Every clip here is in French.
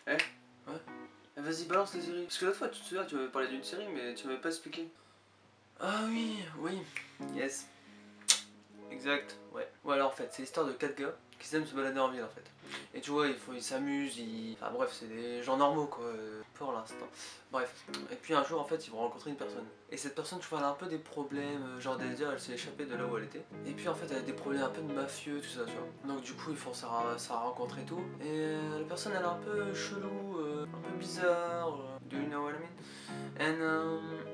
Eh? Ouais. Eh, vas-y, balance les séries. Parce que l'autre fois, tu te souviens, tu m'avais parlé d'une série, mais tu m'avais pas expliqué. Ah oui, oui. Yes. Exact, ouais. Voilà, en fait, c'est l'histoire de 4 gars qui aiment se balader en ville, en fait. Et tu vois, ils s'amusent, Enfin bref, c'est des gens normaux, quoi, pour l'instant. Bref. Et puis un jour, en fait, ils vont rencontrer une personne. Et cette personne, tu vois, elle a un peu des problèmes, genre déjà, elle s'est échappée de là où elle était. Et puis en fait, elle a des problèmes un peu de mafieux, tout ça, tu vois. Donc du coup, ils font sa rencontre et tout. Et la personne, elle est un peu chelou, un peu bizarre. Do you know what I mean?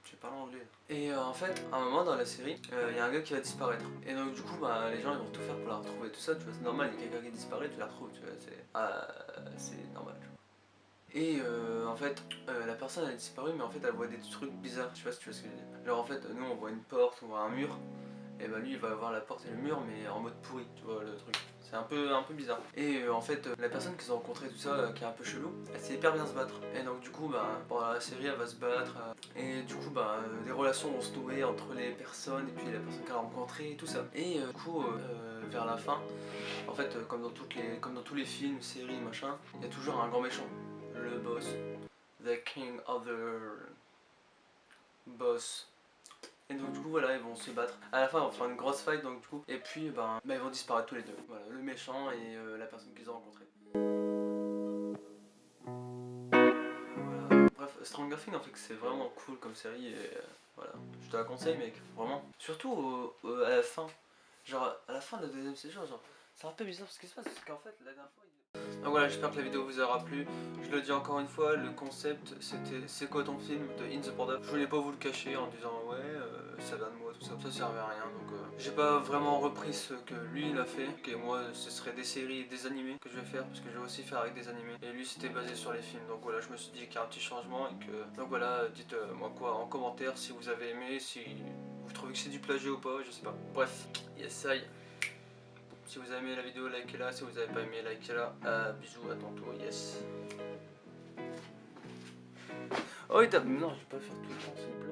Je vais parler anglais. Et en fait, à un moment dans la série, il y a un gars qui va disparaître. Et donc du coup, bah, les gens ils vont tout faire pour la retrouver, tout ça, tu vois, c'est normal, il y a quelqu'un qui disparaît, tu la retrouves, tu vois, c'est normal, tu vois. Et en fait, la personne elle a disparu, mais en fait elle voit des trucs bizarres, je sais pas si tu vois ce que je veux dire. Genre en fait, nous on voit une porte, on voit un mur, et bah lui il va avoir la porte et le mur, mais en mode pourri, tu vois le truc. C'est un peu bizarre. Et en fait, la personne qu'ils ont rencontrée, tout ça, qui est un peu chelou, elle sait hyper bien se battre. Et donc du coup, bah, pendant la série, elle va se battre. Et du coup, bah, des relations vont se nouer entre les personnes et puis la personne qu'elle a rencontrée et tout ça. Et du coup, vers la fin, en fait, comme dans tous les films, séries, machin, il y a toujours un grand méchant. Le boss. The king of the boss. Et donc du coup voilà, ils vont se battre. À la fin, ils vont faire une grosse fight donc du coup. Et puis ils vont disparaître tous les deux. Voilà, le méchant et la personne qu'ils ont rencontrée. Voilà. Bref, Stranger Things en fait que c'est vraiment cool comme série et voilà. Je te la conseille mec, vraiment. Surtout à la fin. Genre à la fin de la deuxième saison, genre c'est un peu bizarre ce qui se passe parce qu'en fait la dernière fois donc voilà, j'espère que la vidéo vous aura plu. Je le dis encore une fois, le concept c'était c'est quoi ton film de In the Border. Je voulais pas vous le cacher en disant ouais, ça vient de moi, tout ça, ça servait à rien. Donc j'ai pas vraiment repris ce que lui il a fait. Et moi ce serait des séries et des animés que je vais faire parce que je vais aussi faire avec des animés. Et lui c'était basé sur les films. Donc voilà, je me suis dit qu'il y a un petit changement et que. Donc voilà, dites moi quoi en commentaire si vous avez aimé, si vous trouvez que c'est du plagiat ou pas, je sais pas. Bref, yes I. Si vous avez aimé la vidéo, likez-la. Si vous n'avez pas aimé, likez-la. Bisous, à tantôt, yes. Oh, non, je vais pas faire tout le temps, s'il vous plaît.